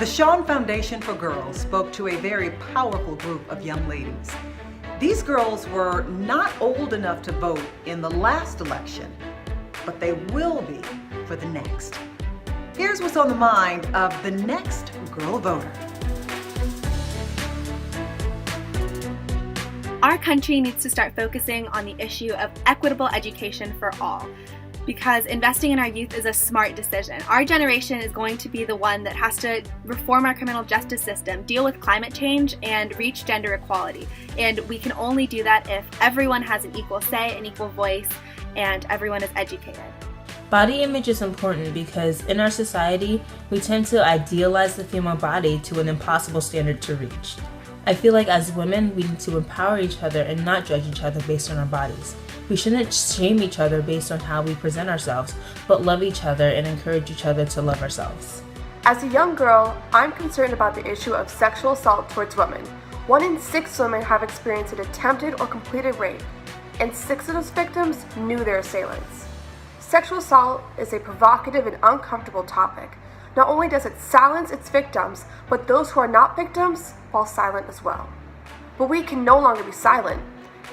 The S.H.A.U.N Foundation for Girls spoke to a very powerful group of young ladies. These girls were not old enough to vote in the last election, but they will be for the next. Here's what's on the mind of the next girl voter. Our country needs to start focusing on the issue of equitable education for all, because investing in our youth is a smart decision. Our generation is going to be the one that has to reform our criminal justice system, deal with climate change, and reach gender equality. And we can only do that if everyone has an equal say, an equal voice, and everyone is educated. Body image is important because in our society, we tend to idealize the female body to an impossible standard to reach. I feel like as women, we need to empower each other and not judge each other based on our bodies. We shouldn't shame each other based on how we present ourselves, but love each other and encourage each other to love ourselves. As a young girl, I'm concerned about the issue of sexual assault towards women. 1 in 6 women have experienced an attempted or completed rape, and 6 of those victims knew their assailants. Sexual assault is a provocative and uncomfortable topic. Not only does it silence its victims, but those who are not victims fall silent as well. But we can no longer be silent.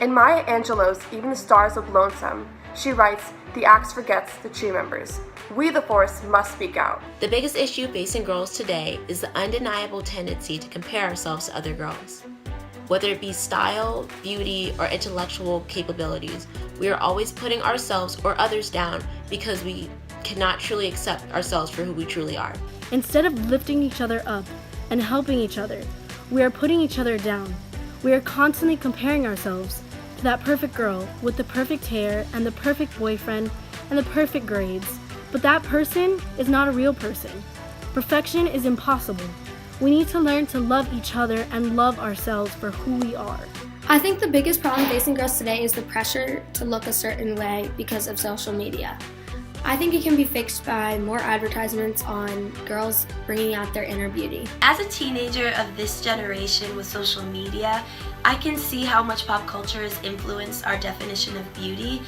In Maya Angelou's Even the Stars Look Lonesome, she writes, "The axe forgets the tree members. We, the forest, must speak out." The biggest issue facing girls today is the undeniable tendency to compare ourselves to other girls. Whether it be style, beauty, or intellectual capabilities, we are always putting ourselves or others down because we cannot truly accept ourselves for who we truly are. Instead of lifting each other up and helping each other, we are putting each other down. We are constantly comparing ourselves to that perfect girl with the perfect hair and the perfect boyfriend and the perfect grades. But that person is not a real person. Perfection is impossible. We need to learn to love each other and love ourselves for who we are. I think the biggest problem facing girls today is the pressure to look a certain way because of social media. I think it can be fixed by more advertisements on girls bringing out their inner beauty. As a teenager of this generation with social media, I can see how much pop culture has influenced our definition of beauty.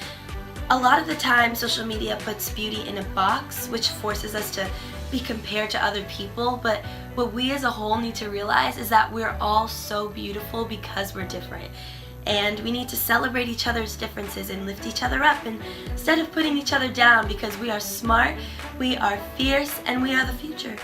A lot of the time, social media puts beauty in a box, which forces us to be compared to other people, but what we as a whole need to realize is that we're all so beautiful because we're different. And we need to celebrate each other's differences and lift each other up, and instead of putting each other down, because we are smart, we are fierce, and we are the future.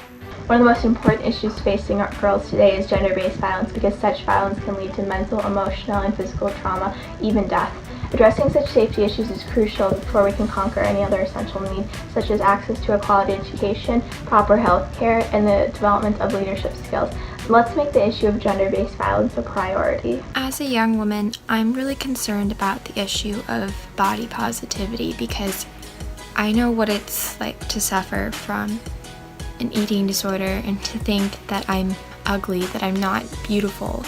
One of the most important issues facing our girls today is gender-based violence, because such violence can lead to mental, emotional, and physical trauma, even death. Addressing such safety issues is crucial before we can conquer any other essential needs, such as access to a quality education, proper health care, and the development of leadership skills. Let's make the issue of gender-based violence a priority. As a young woman, I'm really concerned about the issue of body positivity because I know what it's like to suffer from an eating disorder and to think that I'm ugly, that I'm not beautiful.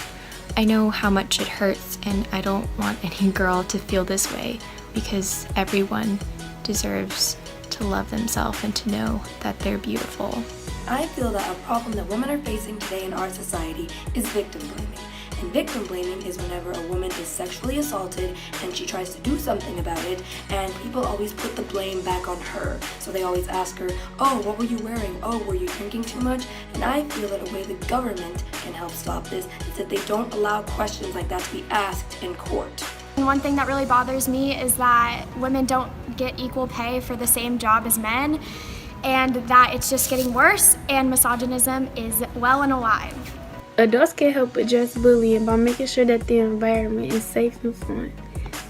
I know how much it hurts, and I don't want any girl to feel this way because everyone deserves to love themselves and to know that they're beautiful. I feel that a problem that women are facing today in our society is victim blaming. And victim blaming is whenever a woman is sexually assaulted and she tries to do something about it, and people always put the blame back on her. So they always ask her, "Oh, what were you wearing? Oh, were you drinking too much?" And I feel that a way the government can help stop this is that they don't allow questions like that to be asked in court. And one thing that really bothers me is that women don't get equal pay for the same job as men, and that it's just getting worse, and misogynism is well and alive. Adults can help address bullying by making sure that the environment is safe and fun.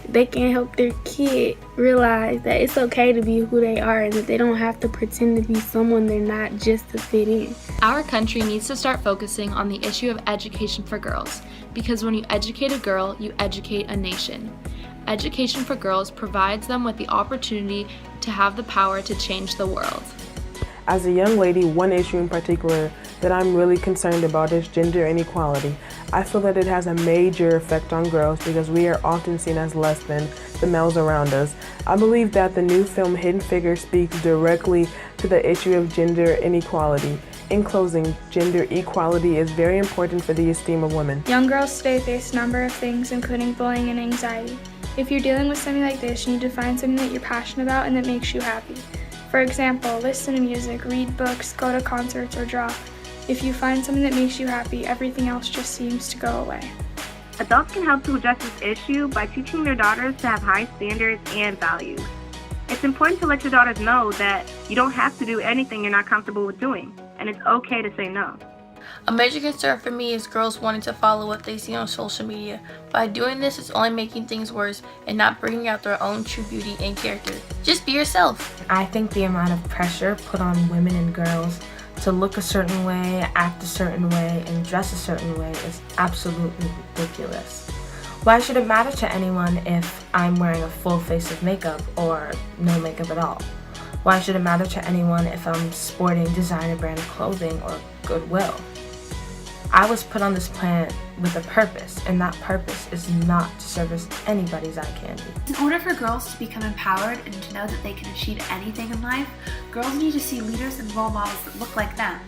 They can help their kid realize that it's okay to be who they are and that they don't have to pretend to be someone they're not just to fit in. Our country needs to start focusing on the issue of education for girls, because when you educate a girl, you educate a nation. Education for girls provides them with the opportunity to have the power to change the world. As a young lady, one issue in particular that I'm really concerned about is gender inequality. I feel that it has a major effect on girls because we are often seen as less than the males around us. I believe that the new film Hidden Figures speaks directly to the issue of gender inequality. In closing, gender equality is very important for the esteem of women. Young girls today face a number of things, including bullying and anxiety. If you're dealing with something like this, you need to find something that you're passionate about and that makes you happy. For example, listen to music, read books, go to concerts, or draw. If you find something that makes you happy, everything else just seems to go away. Adults can help to address this issue by teaching their daughters to have high standards and values. It's important to let your daughters know that you don't have to do anything you're not comfortable with doing, and it's okay to say no. A major concern for me is girls wanting to follow what they see on social media. By doing this, it's only making things worse and not bringing out their own true beauty and character. Just be yourself. I think the amount of pressure put on women and girls to look a certain way, act a certain way, and dress a certain way is absolutely ridiculous. Why should it matter to anyone if I'm wearing a full face of makeup or no makeup at all? Why should it matter to anyone if I'm sporting designer brand clothing or Goodwill? I was put on this planet with a purpose, and that purpose is not to service anybody's eye candy. In order for girls to become empowered and to know that they can achieve anything in life, girls need to see leaders and role models that look like them,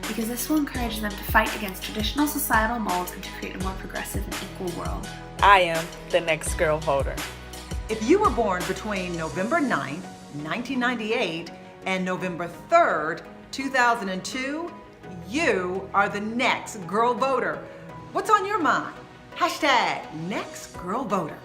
because this will encourage them to fight against traditional societal molds and to create a more progressive and equal world. I am the next girl voter. If you were born between November 9th, 1998 and November 3rd, 2002, you are the next girl voter. What's on your mind? #NextGirlVoter.